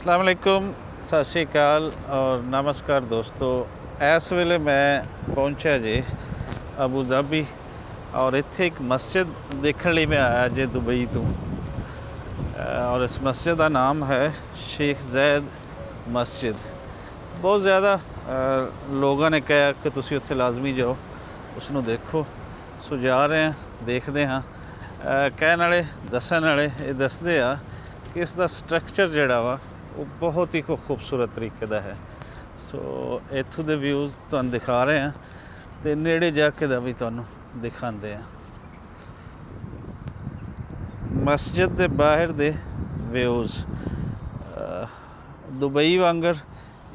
अस्सलाम वालेकुम, सत श्री अकाल और नमस्कार दोस्तों। इस वेले मैं पहुंचा जी अबू धाबी और इत्थे एक मस्जिद देखने लिए मैं आया जे दुबई तो। और इस मस्जिद का नाम है शेख ज़ैद मस्जिद। बहुत ज़्यादा लोगों ने कहा कि तुसी उत्थे लाजमी जाओ, उसनों देखो। सो जा रहे हैं, देखते हाँ। कहने वाले दसन वाले ये दसते आ कि इसका स्ट्रक्चर जोड़ा वा वो बहुत ही खूबसूरत तरीके का है। सो इत्थों के व्यूज़ तुहानूं दिखा रहे हैं तो नेड़े जाके दा भी तुहानूं दिखाते हैं। मस्जिद के बाहर दे व्यूज़ दुबई वांगर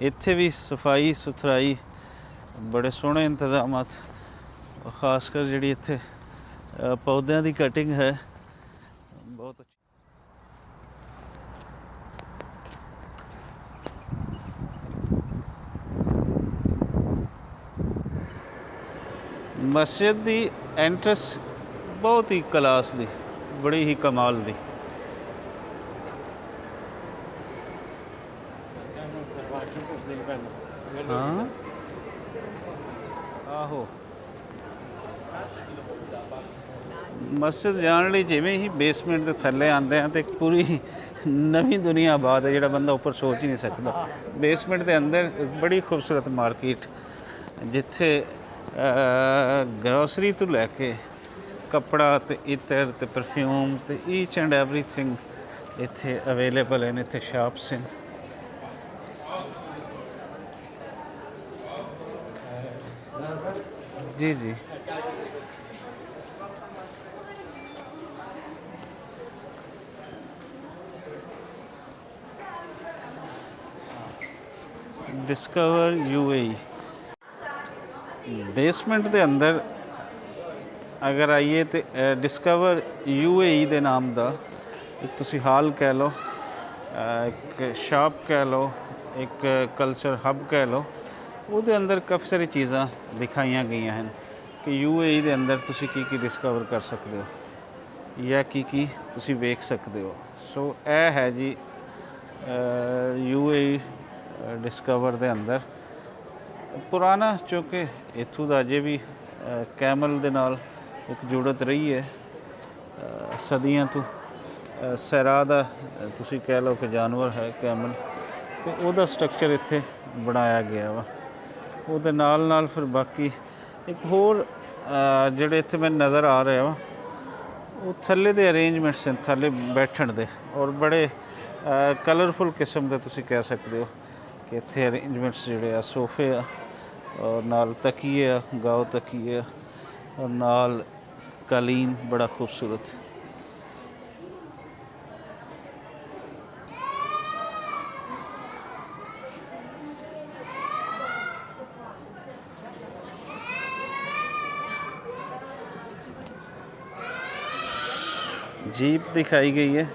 इत्थे भी सफाई सुथराई बड़े सोहने इंतजाम, खासकर जी इत्थे पौधों की कटिंग है बहुत अच्छी। मस्जिद की एंट्रेंस बहुत ही क्लास दी, बड़ी ही कमाल दी। हाँ आहो मस्जिद जाने लिए जिमें ही बेसमेंट के थल्ले आते हैं तो एक पूरी नवी दुनिया आबाद है, जो बंदा ऊपर सोच ही नहीं सकता। बेसमेंट के अंदर बड़ी खूबसूरत मार्केट जिथे ग्रोसरी तो लैके कपड़ा तो इत्र तो परफ्यूम तो ईच एंड एवरीथिंग इत्थे अवेलेबल हैं। इत्थे शॉप्स हैं। जी जी डिस्कवर यूएई। बेसमेंट के अंदर अगर आइए तो डिस्कवर यूएई के नाम का एक तुसी हाल कह लो, एक शॉप कह लो, एक कल्चर हब कह लो। उसके अंदर काफ़ी सारी चीज़ां दिखाई गई हैं कि यूएई के अंदर तुसी की डिस्कवर कर सकते हो या की तुसी वेख सकते हो। सो यह है जी यूएई डिस्कवर के अंदर पुराना, चूँकि इत्थों का अजे भी कैमल दे नाल एक जुड़त रही है सदियों तो। सैरा दा तुसी कह लो कि जानवर है कैमल, तो वह स्ट्रक्चर इत्थे बनाया गया वा। ਉਹਦੇ ਨਾਲ फिर बाकी एक होर ਜਿਹੜੇ ਇੱਥੇ मैं नज़र आ रहे वा वो थल्ले दे अरेंजमेंट्स हैं, थल्ले बैठण दे और बड़े कलरफुल किस्म के तुसी कह सकते हो कि इत्थे अरेंजमेंट्स जोड़े आ सोफे आ और नाल तकिए आ, गाओ तकिए और नाल कालीन बड़ा खूबसूरत। जीप दिखाई गई है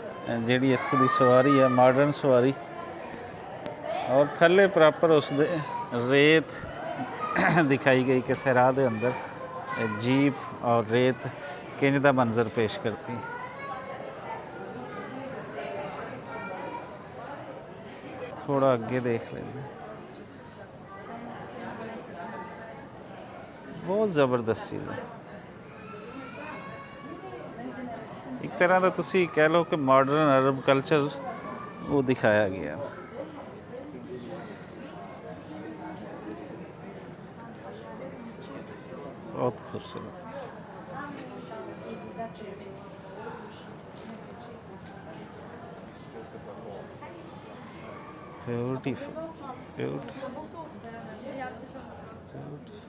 जी इत्थों की सवारी है, मॉडर्न सवारी। और थल्ले प्रॉपर उस दे रेत दिखाई गई कि सैरा दे अंदर जीप और रेत किंज दा मंजर पेश करती। थोड़ा अगे देख लेते, बहुत ज़बरदस्त चीज़ है। एक तरह का तुसी कह लो कि मॉडर्न अरब कल्चर वो दिखाया गया। बहुत खूबसूरत। Beautiful beautiful beautiful.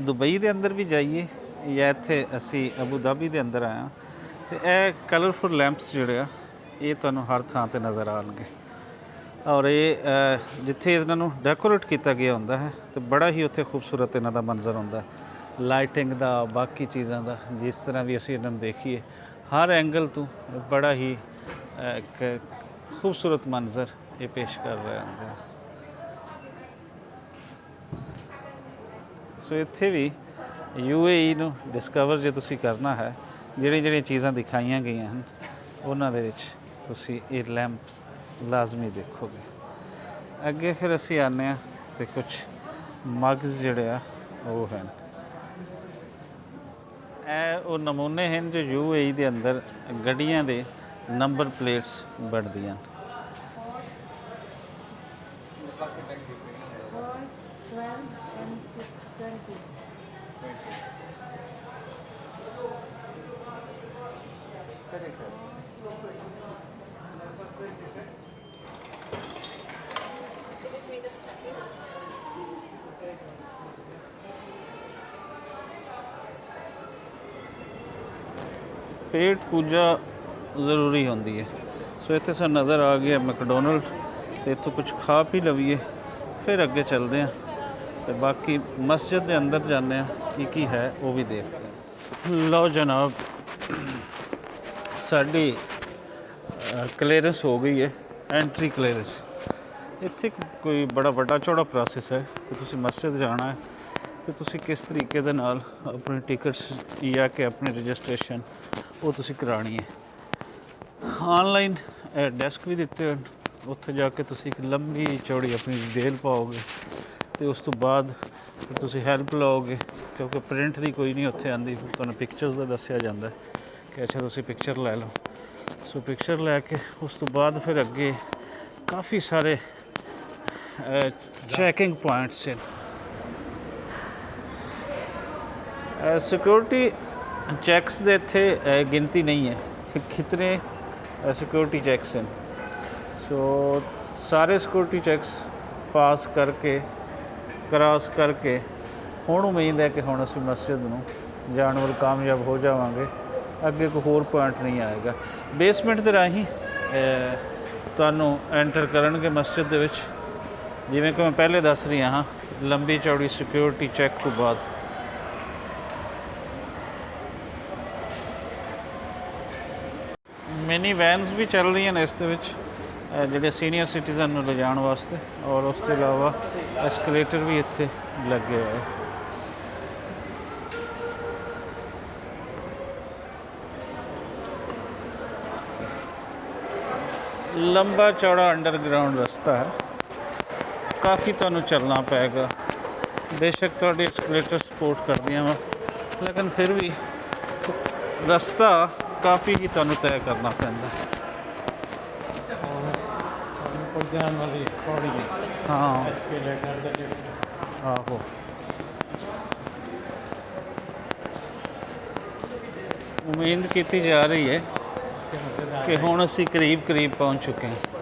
दुबई के अंदर भी जाइए या इत्थे असी अबू धाबी के अंदर आए तो यह कलरफुल लैंप्स जोड़े आ ये तुहानूं हर थां ते नज़र आउणगे। और ये जिथे इन्हों डैकोरेट किया गया होंदा है तो बड़ा ही उत्थे खूबसूरत इन्हां दा मंजर होंदा है। ਲਾਈਟਿੰਗ ਦਾ, ਬਾਕੀ ਚੀਜ਼ਾਂ ਦਾ, ਜਿਸ ਤਰ੍ਹਾਂ ਵੀ ਅਸੀਂ ਇਹਨਾਂ ਨੂੰ ਦੇਖੀਏ ਹਰ ਐਂਗਲ ਤੋਂ ਬੜਾ ਹੀ ਇੱਕ ਖੂਬਸੂਰਤ ਮੰਜ਼ਰ ਇਹ ਪੇਸ਼ ਕਰ ਰਿਹਾ ਹੁੰਦਾ। ਸੋ ਇੱਥੇ ਵੀ UAE ਨੂੰ ਡਿਸਕਵਰ ਜੇ ਤੁਸੀਂ ਕਰਨਾ ਹੈ, ਜਿਹੜੀਆਂ ਚੀਜ਼ਾਂ ਦਿਖਾਈਆਂ ਗਈਆਂ ਹਨ ਉਹਨਾਂ ਦੇ ਵਿੱਚ ਤੁਸੀਂ ਇਹ ਲੈਂਪਸ ਲਾਜ਼ਮੀ ਦੇਖੋਗੇ। ਅੱਗੇ ਫਿਰ ਅਸੀਂ ਆਉਂਦੇ ਹਾਂ ਤੇ ਕੁਝ ਮਗਜ਼ ਜਿਹੜੇ ਆ ਉਹ ਹਨ। ਇਹ ਉਹ ਨਮੂਨੇ ਹਨ ਜੋ UAE ਦੇ ਅੰਦਰ ਗੱਡੀਆਂ ਦੇ ਨੰਬਰ ਪਲੇਟਸ ਬਣਦੀਆਂ। पेट पूजा ज़रूरी होंदी है। सो इत्थे सानूं नज़र आ गया मैकडोनल्ड, तो इत्थों कुछ खा पी लवीए फिर अगे चलते हैं तो बाकी मस्जिद के अंदर जाने की है वो भी देखते हैं। लो जनाब, साड़ी क्लीयरेंस हो गई है, एंट्री क्लीयरेंस। इत्थे कोई बड़ा वड्डा चौड़ा प्रोसेस है कि तुसी मस्जिद जाना है तो तुसी किस तरीके दे नाल अपनी टिकट्स या कि अपनी रजिस्ट्रेशन वो तुसी करानी है। ऑनलाइन डेस्क भी दिते हैं, उत्थे जाके तुसी एक लंबी चौड़ी अपनी डिटेल पाओगे तो उस तो बाद तुसी हैल्प लओगे, क्योंकि प्रिंट की कोई नहीं उत्थे आंदी, तुहानूं पिक्चर्स का दस्सिया जांदा है कि अच्छा तुसी पिक्चर लै लो। सो पिक्चर लैके उस तो बाद फिर अगे काफ़ी सारे चैकिंग पॉइंट्स हैं। सिक्योरिटी चैक्स दे इत्थे गिनती नहीं है कि कितने सिक्योरिटी चैक्स हैं। सो सारे सिक्योरिटी चैक्स पास करके क्रॉस करके हुण उम्मीद है कि हुण असीं मस्जिद नूं जाण वाल कामयाब हो जावांगे। अगे कोई होर पॉइंट नहीं आएगा। बेसमेंट दे राहीं तुहानूं एंटर करनगे मस्जिद दे विच, जिवें कि मैं पहले दस रही हाँ, लंबी चौड़ी सिक्योरिटी चैक तो बाद मिनी वैनस भी चल रही हैं इस ਜਿਹੜੇ सीनियर सिटीजन ਨੂੰ ਲਿਜਾਣ ਵਾਸਤੇ, और उस ਤੋਂ इलावा एस्केलेटर भी ਇੱਥੇ ਲੱਗੇ ਹੋਏ। लंबा चौड़ा अंडरग्राउंड रास्ता है, काफ़ी तुहानूं चलना पेगा। बेशक तुहाडी एस्केलेटर सपोर्ट करदियां वा, लेकिन फिर भी रास्ता काफ़ी ही तुहानूं तय करना पैंदा। हाँ आहो, उम्मीद की जा रही है कि हुण असीं करीब पहुँच चुके हैं।